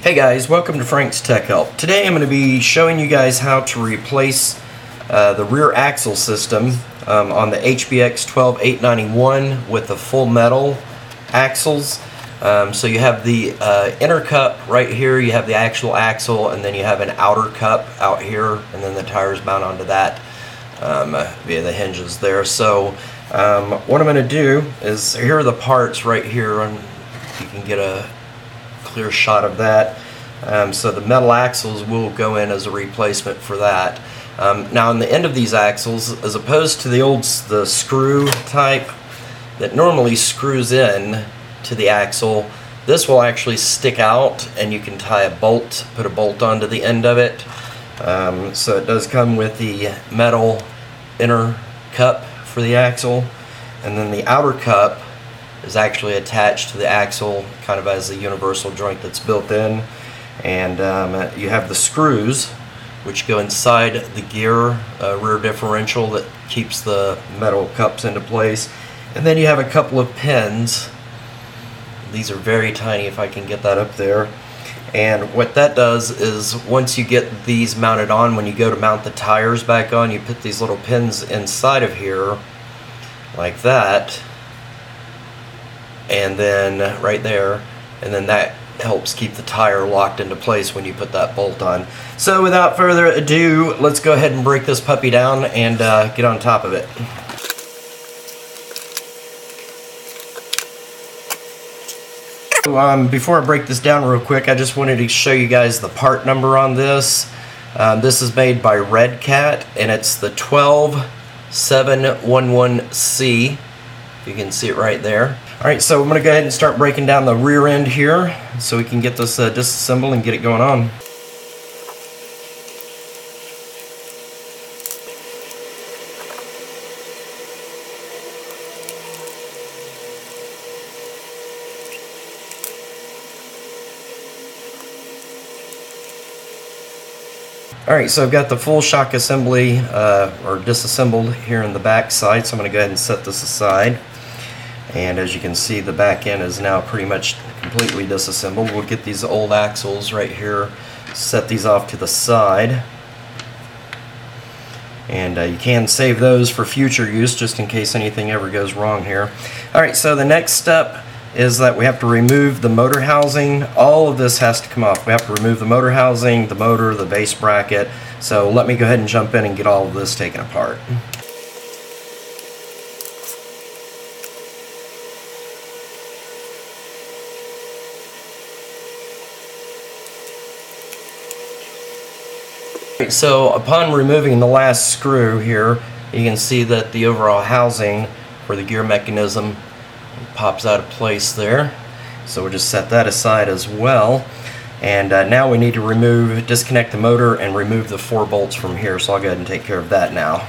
Hey guys, welcome to Frank's Tech Help. Today I'm going to be showing you guys how to replace the rear axle system on the HBX 12891 with the full metal axles. So you have the inner cup right here, you have the actual axle, and then you have an outer cup out here, and then the tires mount onto that via the hinges there. So what I'm going to do is, here are the parts right here, and you can get a clear shot of that. So the metal axles will go in as a replacement for that. Now on the end of these axles, as opposed to the screw type that normally screws in to the axle, this will actually stick out, and you can tie a bolt, put a bolt onto the end of it. So it does come with the metal inner cup for the axle, and then the outer cup is actually attached to the axle kind of as a universal joint that's built in. And you have the screws which go inside the gear rear differential that keeps the metal cups into place, and then you have a couple of pins. These are very tiny, if I can get that up there. And what that does is, once you get these mounted on, when you go to mount the tires back on, you put these little pins inside of here like that, and then right there, and then that helps keep the tire locked into place when you put that bolt on. So without further ado, let's go ahead and break this puppy down and get on top of it. Before I break this down real quick, I just wanted to show you guys the part number on this. This is made by RedCat, and it's the 12711C. If you can see it right there. Alright, so I'm going to go ahead and start breaking down the rear end here so we can get this disassembled and get it going on. Alright, so I've got the full shock assembly or disassembled here in the back side, so I'm going to go ahead and set this aside. And as you can see, the back end is now pretty much completely disassembled. We'll get these old axles right here, set these off to the side. And you can save those for future use just in case anything ever goes wrong here. Alright, so the next step is that we have to remove the motor housing. All of this has to come off. We have to remove the motor housing, the motor, the base bracket. So let me go ahead and jump in and get all of this taken apart. So upon removing the last screw here, you can see that the overall housing for the gear mechanism pops out of place there. So we'll just set that aside as well. And now we need to disconnect the motor and remove the 4 bolts from here. So I'll go ahead and take care of that now.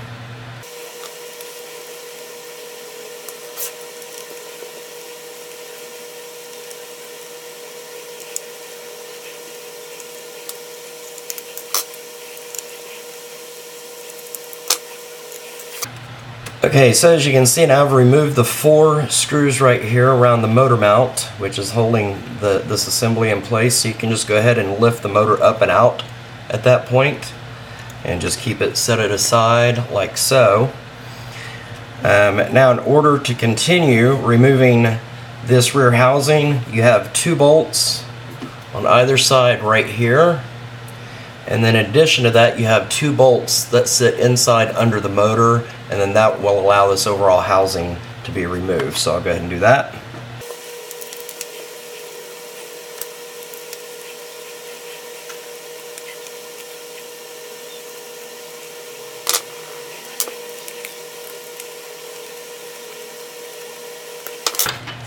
Okay, so as you can see now, I've removed the 4 screws right here around the motor mount, which is holding this assembly in place. So you can just go ahead and lift the motor up and out at that point and just keep it set it aside like so. Now in order to continue removing this rear housing, you have 2 bolts on either side right here. And then in addition to that, you have 2 bolts that sit inside under the motor, and then that will allow this overall housing to be removed. So I'll go ahead and do that.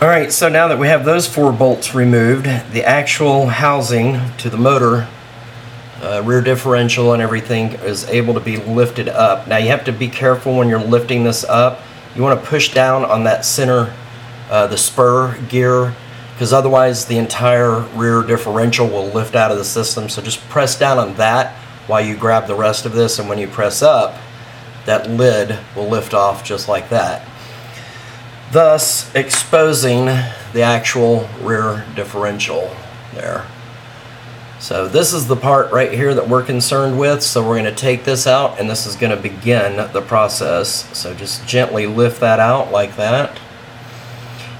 Alright, so now that we have those 4 bolts removed, the actual housing to the motor, rear differential and everything is able to be lifted up. Now you have to be careful when you're lifting this up. You want to push down on that center, the spur gear, because otherwise the entire rear differential will lift out of the system. So just press down on that while you grab the rest of this, and when you press up, that lid will lift off just like that, thus exposing the actual rear differential there. So this is the part right here that we're concerned with. So we're going to take this out, and this is going to begin the process. So just gently lift that out like that.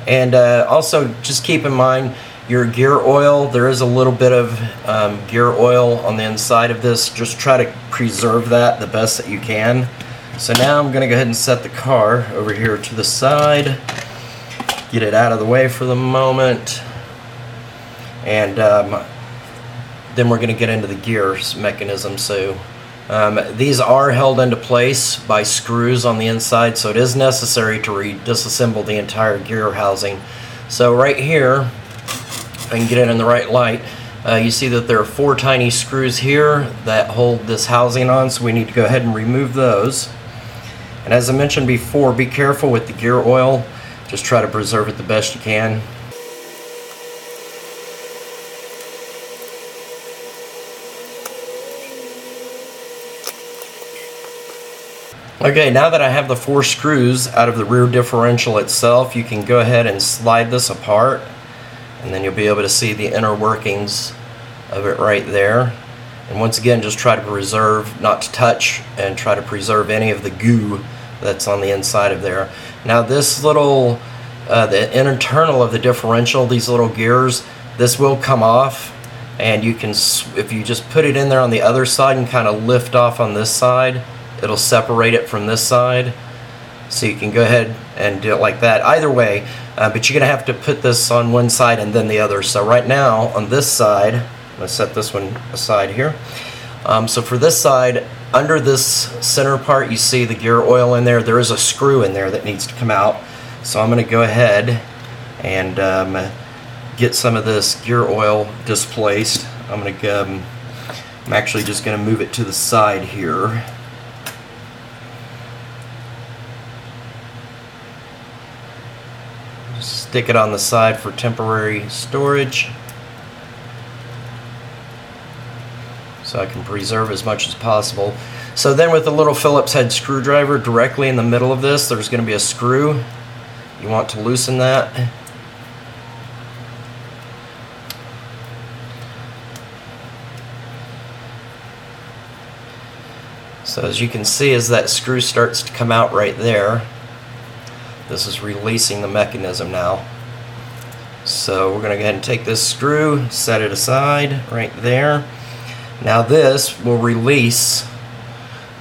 And also just keep in mind your gear oil. There is a little bit of gear oil on the inside of this. Just try to preserve that the best that you can. So now I'm going to go ahead and set the car over here to the side. Get it out of the way for the moment. And then we're going to get into the gears mechanism. So these are held into place by screws on the inside, so it is necessary to disassemble the entire gear housing. So right here, if I can get it in the right light, you see that there are 4 tiny screws here that hold this housing on, so we need to go ahead and remove those. And as I mentioned before, be careful with the gear oil. Just try to preserve it the best you can. Okay, now that I have the 4 screws out of the rear differential itself, you can go ahead and slide this apart, and then you'll be able to see the inner workings of it right there. And once again, just try to preserve, not to touch, and try to preserve any of the goo that's on the inside of there. Now this little, the internal of the differential, these little gears, this will come off, and you can, if you just put it in there on the other side and kind of lift off on this side, it'll separate it from this side. So you can go ahead and do it like that. Either way, but you're gonna have to put this on one side and then the other. So right now on this side, I'm gonna set this one aside here. So for this side, under this center part, you see the gear oil in there. There is a screw in there that needs to come out. So I'm gonna go ahead and get some of this gear oil displaced. I'm actually just gonna move it to the side here. Stick it on the side for temporary storage so I can preserve as much as possible. So then with the little Phillips head screwdriver directly in the middle of this, there's going to be a screw. You want to loosen that. So as you can see, as that screw starts to come out right there, this is releasing the mechanism now. So we're going to go ahead and take this screw, set it aside right there. Now this will release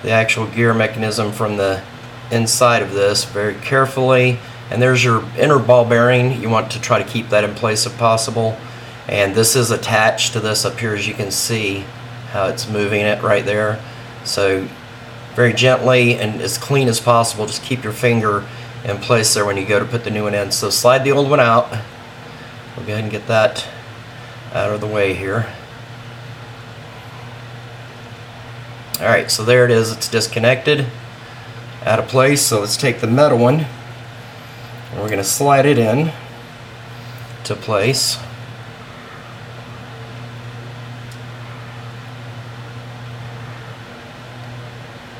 the actual gear mechanism from the inside of this very carefully. And there's your inner ball bearing. You want to try to keep that in place if possible. And this is attached to this up here, as you can see how it's moving it right there. So very gently and as clean as possible, just keep your finger in place there when you go to put the new one in. So slide the old one out. We'll go ahead and get that out of the way here. Alright, so there it is. It's disconnected, out of place. So let's take the metal one and we're going to slide it in to place.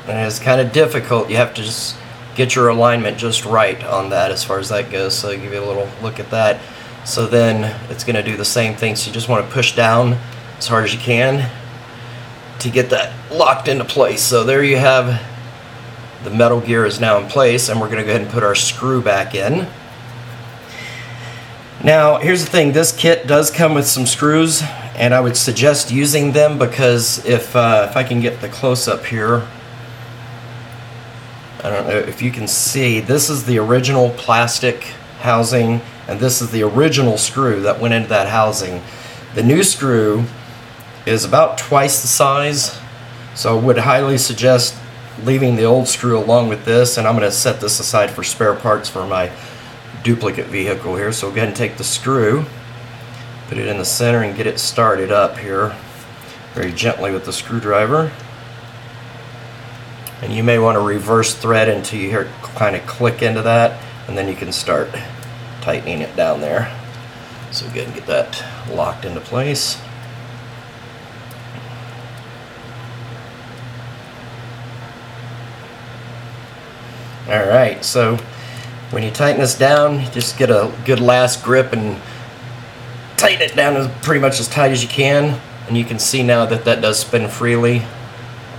And it's kind of difficult. You have to just get your alignment just right on that as far as that goes. So I'll give you a little look at that. So then it's going to do the same thing. So you just want to push down as hard as you can to get that locked into place. So there you have, the metal gear is now in place, and we're going to go ahead and put our screw back in. Now here's the thing, this kit does come with some screws, and I would suggest using them because if I can get the close-up here, I don't know if you can see, this is the original plastic housing, and this is the original screw that went into that housing. The new screw is about twice the size, so I would highly suggest leaving the old screw along with this, and I'm going to set this aside for spare parts for my duplicate vehicle here. So we'll go ahead and take the screw, put it in the center, and get it started up here very gently with the screwdriver. And you may want to reverse thread until you hear it kind of click into that, and then you can start tightening it down there. So go ahead and get that locked into place. Alright, so When you tighten this down, just get a good last grip and tighten it down as pretty much as tight as you can. And you can see now that that does spin freely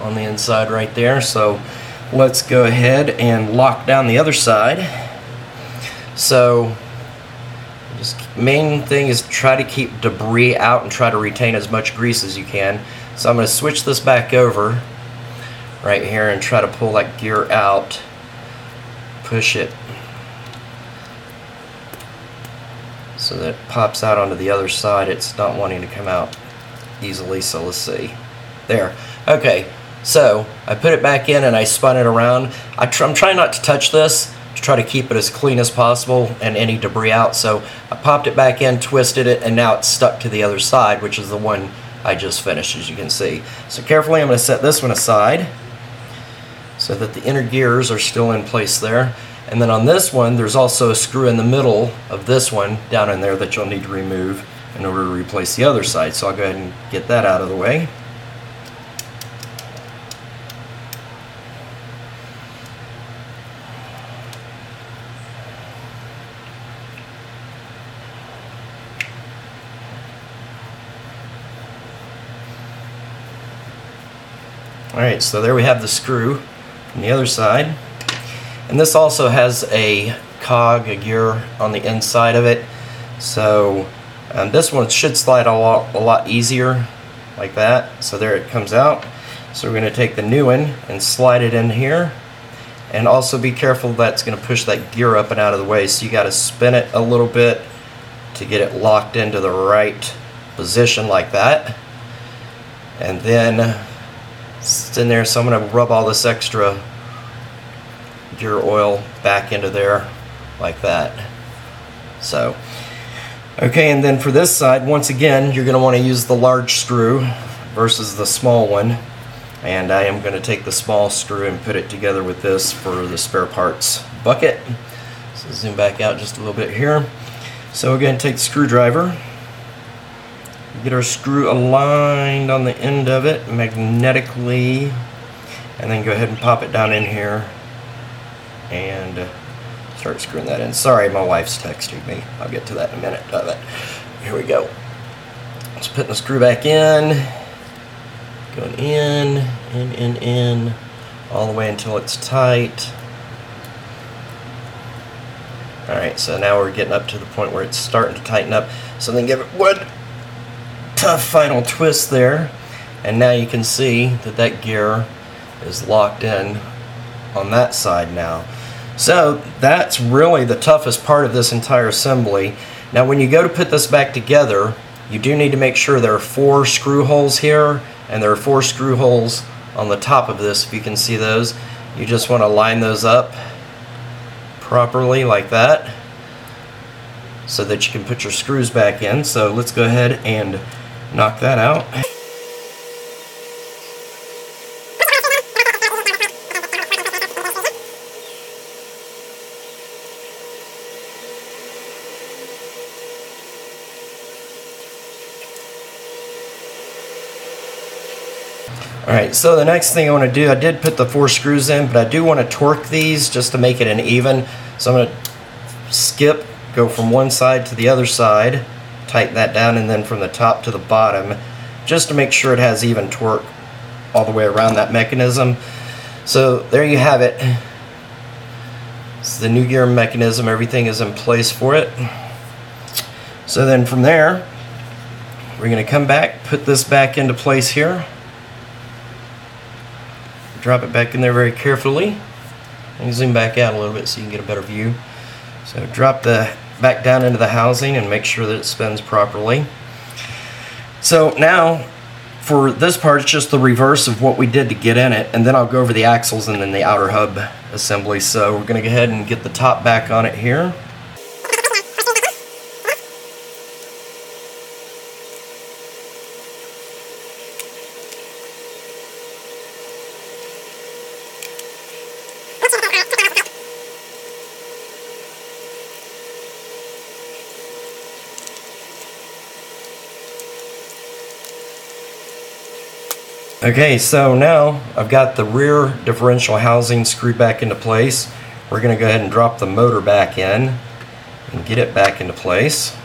on the inside right there. So let's go ahead and lock down the other side. So just main thing is try to keep debris out and try to retain as much grease as you can. So I'm going to switch this back over right here and try to pull that gear out, push it so that it pops out onto the other side. It's not wanting to come out easily, so let's see. There. Okay, so I put it back in and I spun it around. I'm trying not to touch this to try to keep it as clean as possible and any debris out. So I popped it back in, twisted it, and now it's stuck to the other side, which is the one I just finished, as you can see. So carefully I'm going to set this one aside so that the inner gears are still in place there. And then on this one, there's also a screw in the middle of this one down in there that you'll need to remove in order to replace the other side. So I'll go ahead and get that out of the way. Alright, so there we have the screw from the other side. And this also has a cog, a gear on the inside of it. So this one should slide a lot easier like that. So there it comes out. So we're going to take the new one and slide it in here. And also be careful, that's going to push that gear up and out of the way. So you got to spin it a little bit to get it locked into the right position like that. And then it's in there, so I'm going to rub all this extra gear oil back into there like that. So okay, and then for this side, once again, you're going to want to use the large screw versus the small one. And I am going to take the small screw and put it together with this for the spare parts bucket. So zoom back out just a little bit here. So we're going to take the screwdriver, get our screw aligned on the end of it magnetically, and then go ahead and pop it down in here and start screwing that in. Sorry, my wife's texting me. I'll get to that in a minute. Here we go. Just putting the screw back in, going in, all the way until it's tight. Alright, so now we're getting up to the point where it's starting to tighten up. So then give it one tough final twist there, and now you can see that that gear is locked in on that side now. So that's really the toughest part of this entire assembly. Now when you go to put this back together, you do need to make sure there are 4 screw holes here, and there are 4 screw holes on the top of this, if you can see those. You just want to line those up properly like that so that you can put your screws back in. So let's go ahead and knock that out. Alright, so the next thing I want to do, I did put the 4 screws in, but I do want to torque these just to make it an even. So I'm going to skip, go from one side to the other side, tighten that down, and then from the top to the bottom, just to make sure it has even torque all the way around that mechanism. So there you have it. It's the new gear mechanism. Everything is in place for it. So then from there, we're going to come back, put this back into place here. Drop it back in there very carefully. And zoom back out a little bit so you can get a better view. So drop the back down into the housing and make sure that it spins properly. So now for this part, it's just the reverse of what we did to get in it, and then I'll go over the axles and then the outer hub assembly. So we're going to go ahead and get the top back on it here. Okay, so now I've got the rear differential housing screwed back into place. we're going to go ahead and drop the motor back in and get it back into place.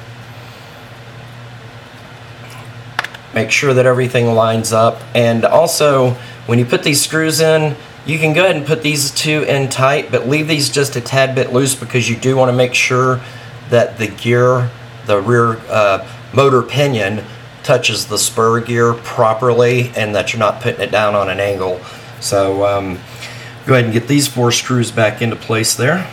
Make sure that everything lines up, and also when you put these screws in, you can go ahead and put these two in tight, but leave these just a tad bit loose because you do want to make sure that the gear, the rear motor pinion, touches the spur gear properly and that you're not putting it down on an angle. So go ahead and get these 4 screws back into place there.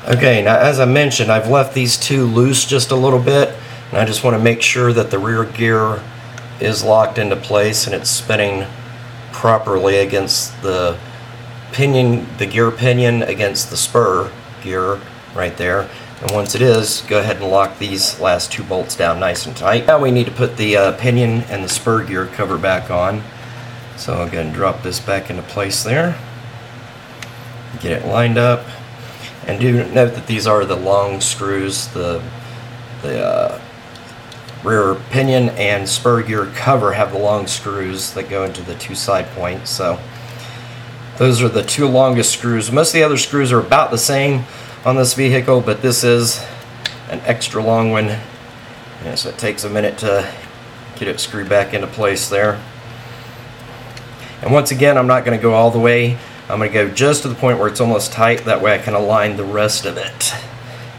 Okay, now as I mentioned, I've left these 2 loose just a little bit, and I just want to make sure that the rear gear is locked into place and it's spinning properly against the pinion, the gear pinion against the spur gear right there. And once it is, go ahead and lock these last 2 bolts down nice and tight. Now we need to put the pinion and the spur gear cover back on. So I'll go ahead and drop this back into place there. Get it lined up. And do note that these are the long screws. The rear pinion and spur gear cover have the long screws that go into the 2 side points. So those are the 2 longest screws. Most of the other screws are about the same on this vehicle, but this is an extra long one. Yeah, so it takes a minute to get it screwed back into place there. And once again, I'm not going to go all the way. I'm going to go just to the point where it's almost tight. That way I can align the rest of it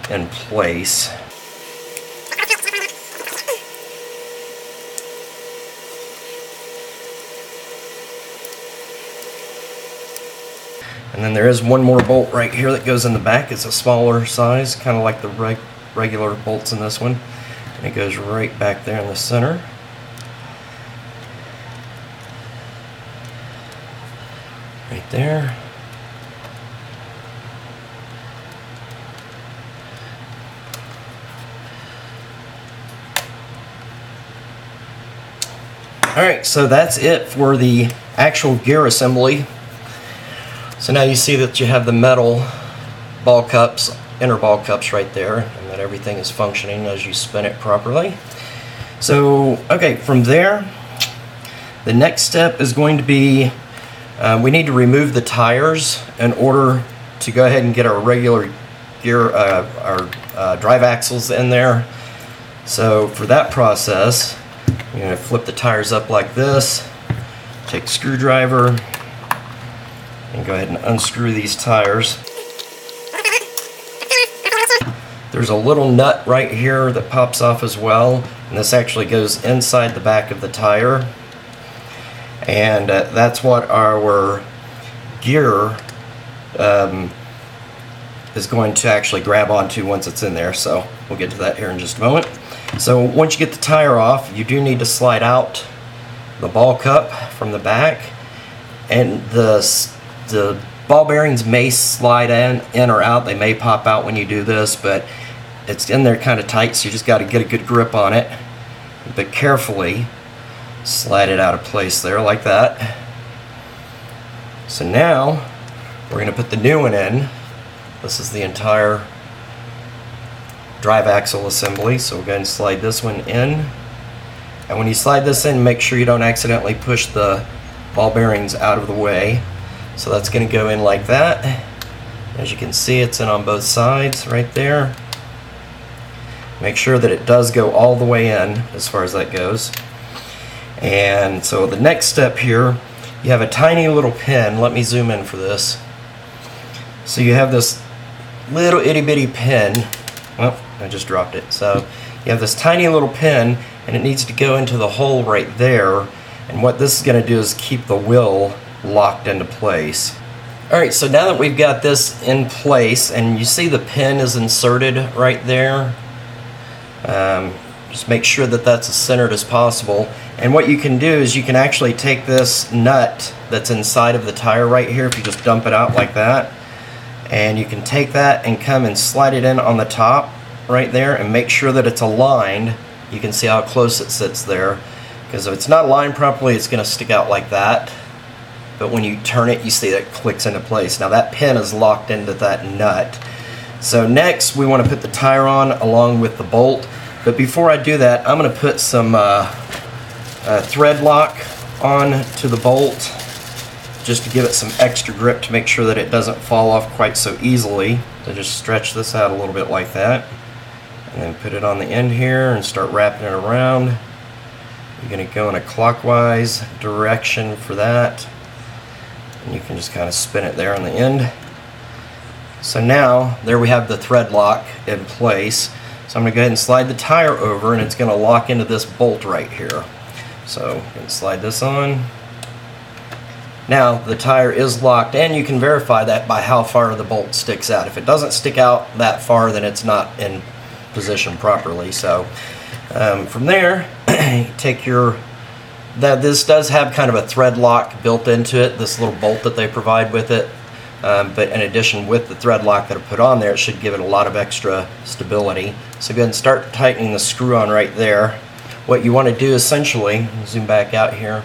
in place. And then there is one more bolt right here that goes in the back. It's a smaller size, kind of like the regular bolts in this one. And it goes right back there in the center. Right there. Alright, so that's it for the actual gear assembly. So now you see that you have the metal ball cups, inner ball cups right there, and that everything is functioning as you spin it properly. So, okay, from there, the next step is going to be we need to remove the tires in order to go ahead and get our regular gear, our drive axles in there. So for that process, you're going to flip the tires up like this, take a screwdriver, and go ahead and unscrew these tires. There's a little nut right here that pops off as well, and this actually goes inside the back of the tire. And that's what our gear is going to actually grab onto once it's in there. So we'll get to that here in just a moment. So once you get the tire off, you do need to slide out the ball cup from the back, and the ball bearings may slide in or out. They may pop out when you do this, but it's in there kind of tight, so you just got to get a good grip on it, but carefully slide it out of place there like that. So now we're going to put the new one in. This is the entire drive axle assembly, so we'll go ahead and slide this one in. And when you slide this in, make sure you don't accidentally push the ball bearings out of the way. So that's going to go in like that. As you can see, it's in on both sides right there. Make sure that it does go all the way in as far as that goes. And so the next step here, you have a tiny little pin. Let me zoom in for this. So you have this little itty bitty pin. Oh, I just dropped it. So you have this tiny little pin, and it needs to go into the hole right there. And what this is going to do is keep the wheel locked into place. Alright, so now that we've got this in place, and you see the pin is inserted right there, just make sure that that's as centered as possible. And what you can do is you can actually take this nut that's inside of the tire right here, if you just dump it out like that, and you can take that and come and slide it in on the top right there and make sure that it's aligned. You can see how close it sits there, because if it's not aligned properly, it's going to stick out like that. but when you turn it, you see that it clicks into place. Now that pin is locked into that nut. So next we want to put the tire on along with the bolt, but before I do that, I'm going to put some thread lock on to the bolt just to give it some extra grip to make sure that it doesn't fall off quite so easily. So just stretch this out a little bit like that, and then put it on the end here and start wrapping it around. You're going to go in a clockwise direction for that, and you can just kind of spin it there on the end. So now there we have the thread lock in place. So I'm going to go ahead and slide the tire over, and it's going to lock into this bolt right here. So you can slide this on. Now the tire is locked, and you can verify that by how far the bolt sticks out. If it doesn't stick out that far, then it's not in position properly. So from there, you take this does have kind of a thread lock built into it, this little bolt that they provide with it. But in addition, with the thread lock that I put on there, it should give it a lot of extra stability. So go ahead and start tightening the screw on right there. What you want to do essentially, zoom back out here,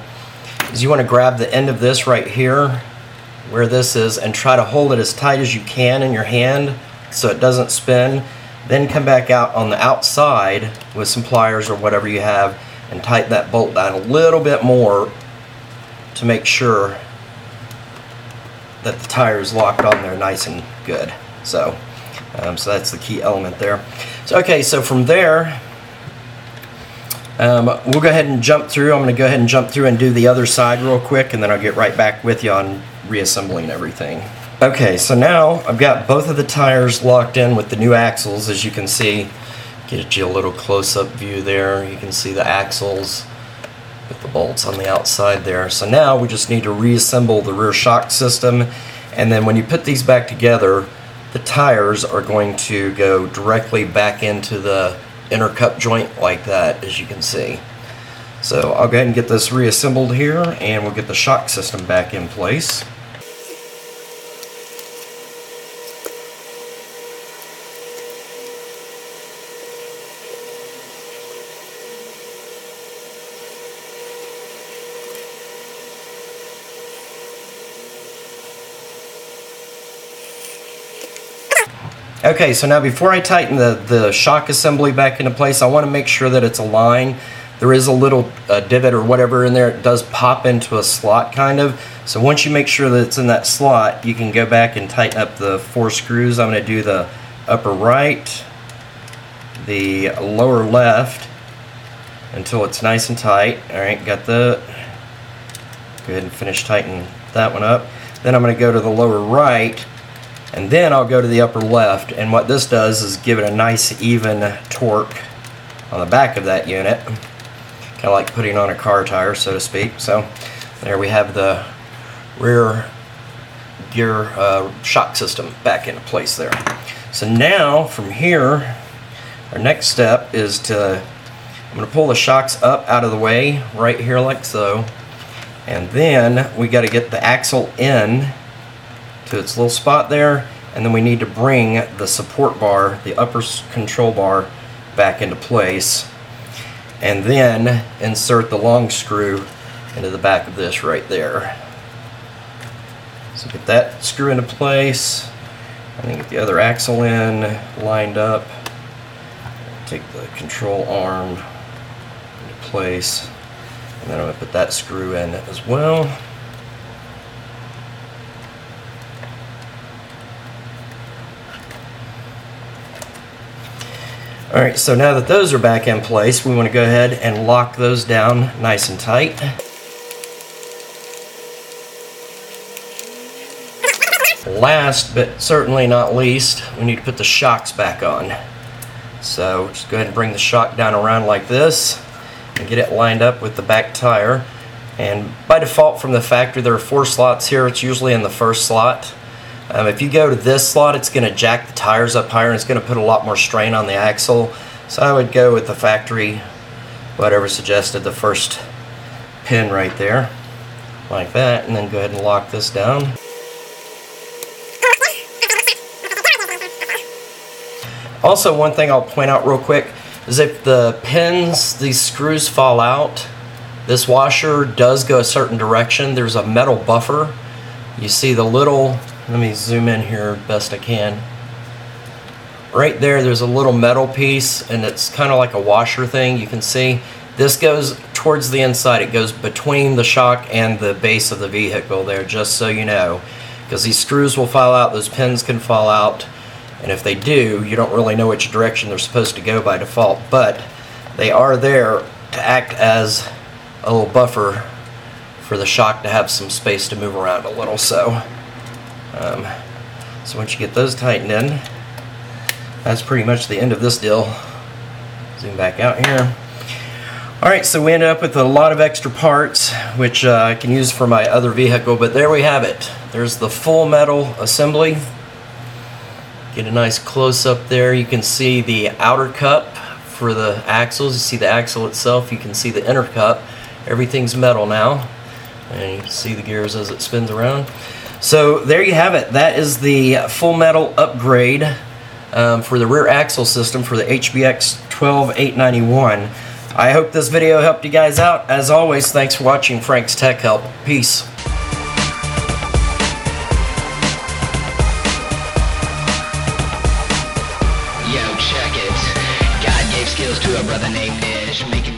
is you want to grab the end of this right here, where this is, and try to hold it as tight as you can in your hand so it doesn't spin. Then come back out on the outside with some pliers or whatever you have and tighten that bolt down a little bit more to make sure that the tire is locked on there nice and good. So that's the key element there. So okay, so from there, we'll go ahead and jump through. I'm going to go ahead and jump through and do the other side real quick, and then I'll get right back with you on reassembling everything. Okay, so now I've got both of the tires locked in with the new axles, as you can see. Get you a little close-up view there. You can see the axles with the bolts on the outside there. So now we just need to reassemble the rear shock system, and then when you put these back together, the tires are going to go directly back into the inner cup joint like that, as you can see. So I'll go ahead and get this reassembled here, and we'll get the shock system back in place. Okay, so now before I tighten the shock assembly back into place, I want to make sure that it's aligned. There is a little divot or whatever in there. It does pop into a slot kind of. So once you make sure that it's in that slot, you can go back and tighten up the 4 screws. I'm going to do the upper right, the lower left, until it's nice and tight. Alright, got that. Go ahead and finish tightening that one up. Then I'm going to go to the lower right, and then I'll go to the upper left, and what this does is give it a nice even torque on the back of that unit, kind of like putting on a car tire, so to speak. So there we have the rear gear shock system back into place there. So now from here, our next step is I'm going to pull the shocks up out of the way right here like so, and then we got to get the axle in to its little spot there, and then we need to bring the support bar, the upper control bar, back into place, and then insert the long screw into the back of this right there. So get that screw into place, and then get the other axle in, lined up, take the control arm into place, and then I'm going to put that screw in as well. Alright, so now that those are back in place, we want to go ahead and lock those down nice and tight. Last but certainly not least, we need to put the shocks back on. So just go ahead and bring the shock down around like this and get it lined up with the back tire. And by default from the factory, there are 4 slots here. It's usually in the first slot. If you go to this slot, it's going to jack the tires up higher, and it's going to put a lot more strain on the axle. So I would go with the factory, whatever suggested, the first pin right there, like that, and then go ahead and lock this down. Also, one thing I'll point out real quick is if the pins, these screws fall out, This washer does go a certain direction. There's a metal buffer. You see the little, let me zoom in here best I can. Right there's a little metal piece, and it's kind of like a washer thing. You can see this goes towards the inside. It goes between the shock and the base of the vehicle there, just so you know, because these screws will fall out, those pins can fall out, and if they do, you don't really know which direction they're supposed to go by default, but they are there to act as a little buffer for the shock to have some space to move around a little. So once you get those tightened in, that's pretty much the end of this deal. Zoom back out here. Alright, so we ended up with a lot of extra parts, which I can use for my other vehicle, but there we have it. There's the full metal assembly. Get a nice close-up there. You can see the outer cup for the axles. You see the axle itself. You can see the inner cup. Everything's metal now. And you can see the gears as it spins around. So there you have it. That is the full metal upgrade for the rear axle system for the HBX 12891. I hope this video helped you guys out. As always, thanks for watching Frank's Tech Help. Peace. Yo, check it. God gave skills to a brother named Nish, making